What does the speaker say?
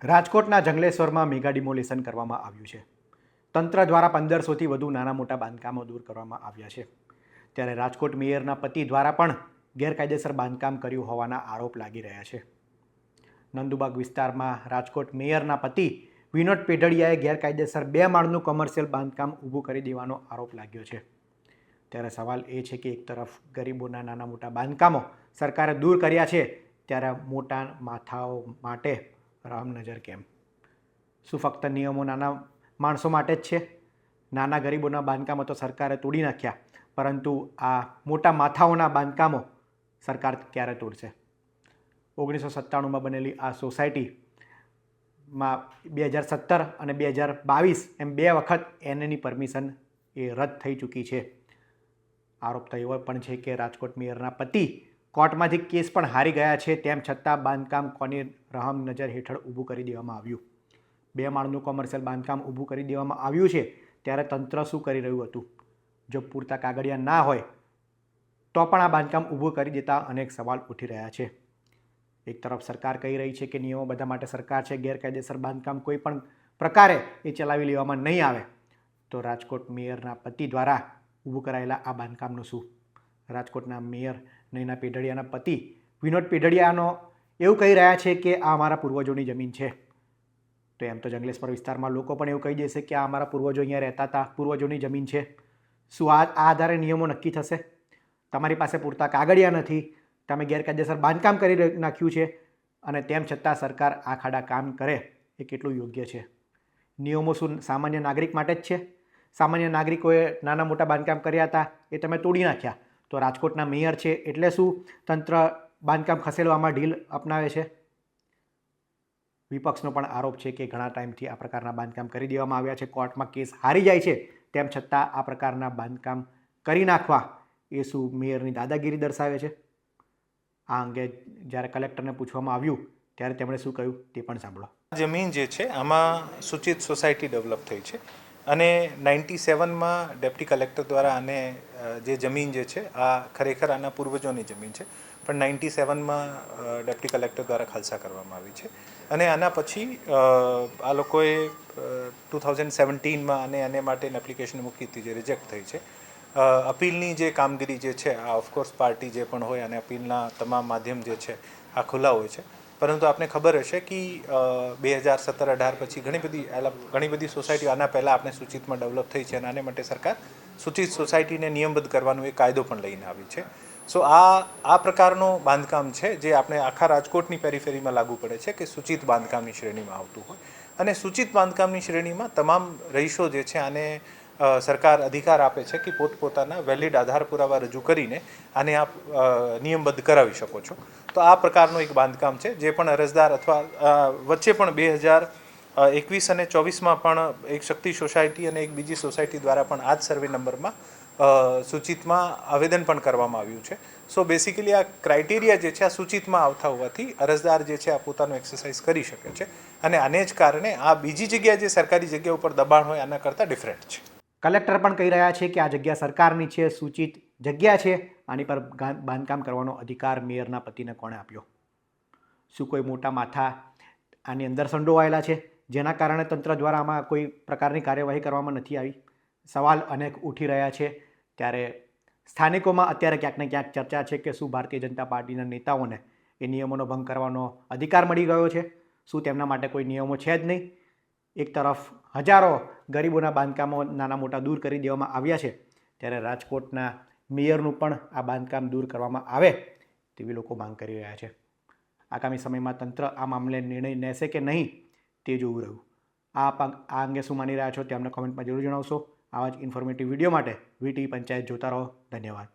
રાજકોટના જંગલેશ્વરમાં mega demolition કરવામાં આવ્યું છે. તંત્ર દ્વારા 1500થી વધુ નાના મોટા બાંધકામો દૂર કરવામાં આવ્યા છે. ત્યારે રાજકોટ મેયરના પતિ દ્વારા પણ ગેરકાયદેસર બાંધકામ કર્યું હોવાના આરોપ લાગી રહ્યા છે. નંદુબાગ વિસ્તારમાં રાજકોટ મેયરના પતિ વિનોદ પેઢડિયાએ ગેરકાયદેસર 2 માળનું કોમર્શિયલ બાંધકામ ઊભું કરી દેવાનો આરોપ લાગ્યો છે. ત્યારે સવાલ એ છે કે એક તરફ ગરીબોના નાના મોટા બાંધકામો સરકારે દૂર કર્યા છે, ત્યારે મોટા માથાઓ માટે રામ નજર કેમ? શું ફક્ત નિયમો નાના માણસો માટે જ છે? નાના ગરીબોના બાંધકામો તો સરકારે તોડી નાખ્યા, પરંતુ આ મોટા માથાઓના બાંધકામો સરકાર ક્યારે તોડશે? 1997માં બનેલી આ સોસાયટીમાં 2017 અને 2022 એમ 2 વખત એનએની પરમિશન એ રદ થઈ ચૂકી છે. આરોપ તો એવો પણ છે કે રાજકોટ મેયરના પતિ કોર્ટમાંથી કેસ પણ હારી ગયા છે, તેમ છતાં બાંધકામ કોની રહમ નજર હેઠળ ઊભું કરી દેવામાં આવ્યું? 2 માળનું કોમર્શિયલ બાંધકામ ઊભું કરી દેવામાં આવ્યું છે, ત્યારે તંત્ર શું કરી રહ્યું હતું? જો પૂરતા કાગળિયા ના હોય તો પણ આ બાંધકામ ઊભું કરી દેતા અનેક સવાલ ઉઠી રહ્યા છે. એક તરફ સરકાર કહી રહી છે કે નિયમો બધા માટે સરકાર છે, ગેરકાયદેસર બાંધકામ કોઈ પણ પ્રકારે એ ચલાવી લેવામાં નહીં આવે, તો રાજકોટ મેયરના પતિ દ્વારા ઊભું કરાયેલા આ બાંધકામનું શું? રાજકોટના મેયર નૈના પેઢડિયાના પતિ વિનોદ પેઢડિયાનો એવું કહી રહ્યા છે કે આ અમારા પૂર્વજોની જમીન છે. તો એમ તો જંગલેશ્વર વિસ્તારમાં લોકો પણ એવું કહી દેશે કે આ અમારા પૂર્વજો અહીંયા રહેતા હતા, પૂર્વજોની જમીન છે. શું આ આધારે નિયમો નક્કી થશે? તમારી પાસે પૂરતા કાગળિયા નથી, તમે ગેરકાયદેસર બાંધકામ કરી નાખ્યું છે, અને તેમ છતાં સરકાર આ ખાડા કામ કરે એ કેટલું યોગ્ય છે? નિયમો શું સામાન્ય નાગરિક માટે જ છે? સામાન્ય નાગરિકોએ નાના મોટા બાંધકામ કર્યા હતા, એ તમે તોડી નાખ્યા, તો રાજકોટના મેયર છે એટલે શું તંત્ર બાંધકામ ખસેડવામાં ઢીલ અપનાવે છે? વિપક્ષનો પણ આરોપ છે કે ઘણા ટાઈમથી આ પ્રકારના બાંધકામ કરી દેવામાં આવ્યા છે, કોર્ટમાં કેસ હારી જાય છે, તેમ છતાં આ પ્રકારના બાંધકામ કરી નાખવા એ શું મેયરની દાદાગીરી દર્શાવે છે? આ અંગે જ્યારે કલેક્ટરને પૂછવામાં આવ્યું ત્યારે તેમણે શું કહ્યું તે પણ સાંભળો. જમીન જે છે આમાં સૂચિત સોસાયટી ડેવલપ થઈ છે, અને 97માં ડેપ્ટી કલેક્ટર દ્વારા આને જે જમીન જે છે આ ખરેખર આના પૂર્વજોની જમીન છે, પણ 97માં ડેપ્ટી કલેક્ટર દ્વારા ખાલસા કરવામાં આવી છે. અને આના પછી આ લોકોએ 2017માં આને માટે એપ્લિકેશન મૂકી હતી, જે રિજેક્ટ થઈ છે. અપીલની જે કામગીરી જે છે આ ઓફકોર્સ પાર્ટી જે પણ હોય અને અપીલના તમામ માધ્યમ જે છે આ ખુલ્લા હોય છે, પરંતુ આપને ખબર હશે કે 2017-18 પછી ઘણી બધી સોસાયટીઓ આના પહેલાં આપણે સૂચિતમાં ડેવલપ થઈ છે, અને આને માટે સરકાર સૂચિત સોસાયટીને નિયમબદ્ધ કરવાનો એક કાયદો પણ લઈને આવી છે. સો આ પ્રકારનો બાંધકામ છે જે આપણે આખા રાજકોટની પેરીફેરીમાં લાગુ પડે છે કે સૂચિત બાંધકામની શ્રેણીમાં આવતું હોય, અને સૂચિત બાંધકામની શ્રેણીમાં તમામ રહીશો જે છે આને સરકાર અધિકાર આપે છે કે પોતપોતાના વેલિડ આધાર પુરાવા રજૂ કરીને આને આપ નિયમબદ્ધ કરાવી શકો છો. તો આ પ્રકારનું એક બાંધકામ છે જે પણ અરજદાર અથવા વચ્ચે પણ 2021 અને 24માં પણ એક શક્તિ સોસાયટી અને એક બીજી સોસાયટી દ્વારા પણ આ જ સર્વે નંબરમાં સૂચિતમાં આવેદન પણ કરવામાં આવ્યું છે. સો બેસિકલી આ ક્રાઇટેરિયા જે છે આ સૂચિતમાં આવતા હોવાથી અરજદાર જે છે આ પોતાનું એક્સરસાઇઝ કરી શકે છે, અને આને જ કારણે આ બીજી જગ્યાએ જે સરકારી જગ્યા ઉપર દબાણ હોય આના કરતાં ડિફરન્ટ છે. કલેક્ટર પણ કહી રહ્યા છે કે આ જગ્યા સરકારની છે, સૂચિત જગ્યા છે, આની પર બાંધકામ કરવાનો અધિકાર મેયરના પતિને કોણે આપ્યો? શું કોઈ મોટા માથા આની અંદર સંડોવાયેલા છે, જેના કારણે તંત્ર દ્વારા આમાં કોઈ પ્રકારની કાર્યવાહી કરવામાં નથી આવી? સવાલ અનેક ઉઠી રહ્યા છે. ત્યારે સ્થાનિકોમાં અત્યારે ક્યાંક ને ક્યાંક ચર્ચા છે કે શું ભારતીય જનતા પાર્ટીના નેતાઓને એ નિયમોનો ભંગ કરવાનો અધિકાર મળી ગયો છે? શું તેમના માટે કોઈ નિયમો છે જ નહીં? એક તરફ હજારો ગરીબોના બાંધકામો નાના મોટા દૂર કરી દેવામાં આવ્યા છે, ત્યારે રાજકોટના મેયરનું પણ આ બાંધકામ દૂર કરવામાં આવે તેવી લોકો માંગ કરી રહ્યા છે. આગામી સમયમાં તંત્ર આ મામલે નિર્ણય લેશે કે નહીં તે જોવું રહ્યું. આ અંગે શું માની રહ્યા છો તે અમને કોમેન્ટમાં જરૂર જણાવશો. આવા જ ઇન્ફોર્મેટિવ વિડીયો માટે વીટીવી પંચાયત જોતા રહો. ધન્યવાદ.